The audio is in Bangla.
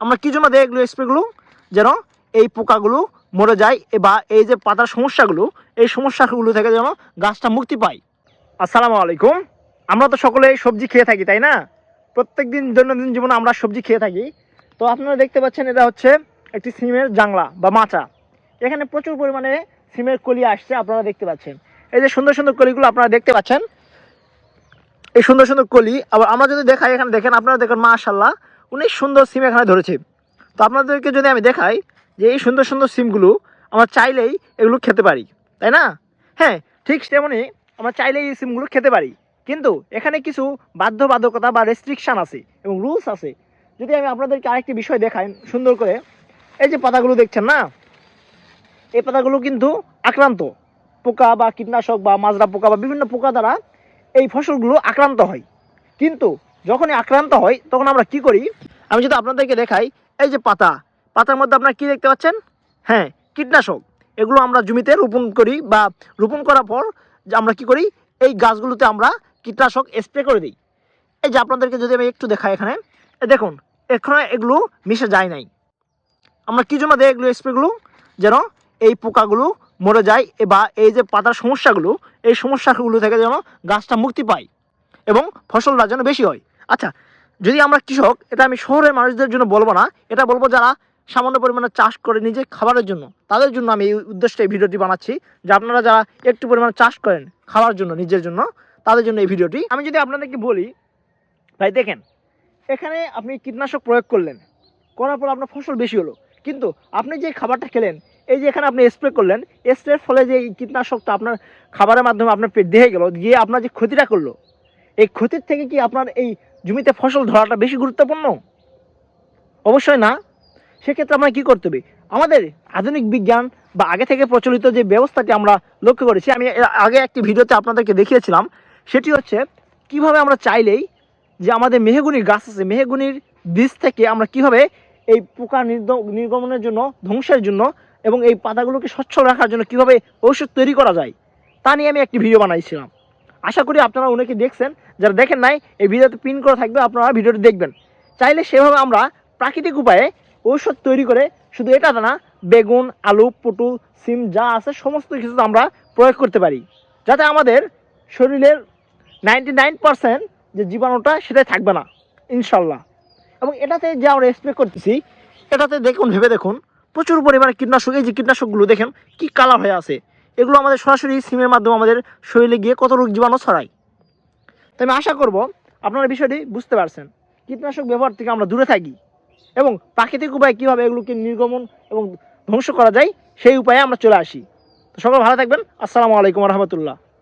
আমরা কি জন্য দেই এগুলো স্প্রেগুলো? যেন এই পোকাগুলো মরে যায় বা এই যে পাতার সমস্যাগুলো, এই সমস্যাগুলো থেকে যেন গাছটা মুক্তি পায়। আসসালামু আলাইকুম। আমরা তো সকলেই সবজি খেয়ে থাকি, তাই না? প্রত্যেক দিন দৈনন্দিন জীবনে আমরা সবজি খেয়ে থাকি। তো আপনারা দেখতে পাচ্ছেন এটা হচ্ছে একটি সিমের জাংলা বা মাচা। এখানে প্রচুর পরিমাণে সিমের কলি আসছে, আপনারা দেখতে পাচ্ছেন। এই যে সুন্দর সুন্দর কলিগুলো আপনারা দেখতে পাচ্ছেন, এই সুন্দর সুন্দর কলি। আবার আমরা যদি দেখাই, এখানে দেখেন, আপনারা দেখেন, মাশাআল্লাহ অনেক সুন্দর সিম এখানে ধরেছে। তো আপনাদেরকে যদি আমি দেখাই যে এই সুন্দর সুন্দর সিমগুলো আমরা চাইলেই এগুলো খেতে পারি, তাই না? হ্যাঁ, ঠিক তেমনই আমরা চাইলেই এই সিমগুলো খেতে পারি, কিন্তু এখানে কিছু বাধ্যবাধকতা বা রেস্ট্রিকশান আছে এবং রুলস আছে। যদি আমি আপনাদেরকে আরেকটি বিষয় দেখাই সুন্দর করে, এই যে পাতাগুলো দেখছেন না, এই পাতাগুলো কিন্তু আক্রান্ত। পোকা বা কীটনাশক বা মাজরা পোকা বা বিভিন্ন পোকা দ্বারা এই ফসলগুলো আক্রান্ত হয়। কিন্তু যখনই আক্রান্ত হয় তখন আমরা কি করি, আমি যদি আপনাদেরকে দেখাই, এই যে পাতার মধ্যে আপনারা কি দেখতে পাচ্ছেন? হ্যাঁ, কীটনাশক। এগুলো আমরা জমিতে রোপণ করি বা রোপণ করার পর যে আমরা কি করি, এই গাছগুলোতে আমরা কীটনাশক স্প্রে করে দিই। এই যে আপনাদেরকে যদি আমি একটু দেখাই, এখানে দেখুন, এখানে এগুলো মিশে যায় নাই। আমরা কি জন্য দেই এগুলো স্প্রেগুলো? যেন এই পোকাগুলো মরে যায় বা এই যে পাতার সমস্যাগুলো, এই সমস্যাগুলো থেকে যেন গাছটা মুক্তি পায় এবং ফসলটা যেন বেশি হয়। আচ্ছা, যদি আমরা কৃষক, এটা আমি শহরের মানুষদের জন্য বলবো না, এটা বলবো যারা সামান্য পরিমাণে চাষ করে নিজে খাবারের জন্য, তাদের জন্য আমি এই উদ্দেশ্যে এই ভিডিওটি বানাচ্ছি। যে আপনারা যারা একটু পরিমাণে চাষ করেন খাওয়ার জন্য, নিজের জন্য, তাদের জন্য এই ভিডিওটি। আমি যদি আপনাদেরকে বলি, ভাই দেখেন, এখানে আপনি কীটনাশক প্রয়োগ করলেন, করার পর আপনার ফসল বেশি হলো, কিন্তু আপনি যে খাবারটা খেলেন, এই যে এখানে আপনি স্প্রে করলেন, স্প্রের ফলে যে এই কীটনাশকটা আপনার খাবারের মাধ্যমে আপনার পেট দেহে গেল, গিয়ে আপনার যে ক্ষতিটা করলো, এই ক্ষতির থেকে কি আপনার এই জমিতে ফসল ধরাটা বেশি গুরুত্বপূর্ণ? অবশ্যই না। সেক্ষেত্রে আমরা কী করতে হবে? আমাদের আধুনিক বিজ্ঞান বা আগে থেকে প্রচলিত যে ব্যবস্থাটি আমরা লক্ষ্য করেছি, আমি আগে একটি ভিডিওতে আপনাদেরকে দেখিয়েছিলাম, সেটি হচ্ছে কিভাবে আমরা চাইলেই যে আমাদের মেহগনির গাছ আছে, মেহগনির বীজ থেকে আমরা কিভাবে এই পোকা নির্গমনের জন্য, ধ্বংসের জন্য এবং এই পাতাগুলোকে স্বচ্ছ রাখার জন্য কিভাবে ঔষধ তৈরি করা যায়, তা নিয়ে আমি একটি ভিডিও বানাইছিলাম। আশা করি আপনারা অনেকে দেখছেন, যারা দেখেন নাই এই ভিডিওতে পিন করা থাকবে, আপনারা ভিডিওটি দেখবেন। চাইলে সেভাবে আমরা প্রাকৃতিক উপায়ে ঔষধ তৈরি করে, শুধু এটা না, বেগুন, আলু, পটল, সিম যা আছে সমস্ত কিছু আমরা প্রয়োগ করতে পারি, যাতে আমাদের শরীরের 99% যে জীবাণুটা সেটাই থাকবে না ইনশাল্লাহ। এবং এটাতে যে আমরা স্প্রে করতেছি, এটাতে দেখুন, ভেবে দেখুন, প্রচুর পরিমাণে কীটনাশক। এই যে কীটনাশকগুলো দেখেন কি কালার হয়ে আছে, এগুলো আমাদের সরাসরি সিমের মাধ্যমে আমাদের শরীরে গিয়ে কত রোগ জীবাণু ছড়ায়। তো আমি আশা করব আপনারা বিষয়টি বুঝতে পারছেন। কীটনাশক ব্যবহার থেকে আমরা দূরে থাকি এবং প্রাকৃতিক উপায়ে কীভাবে এগুলোকে নির্গমন এবং ধ্বংস করা যায় সেই উপায়ে আমরা চলে আসি। তো সকলে ভালো থাকবেন। আসসালামু আলাইকুম রহমতুল্লাহ।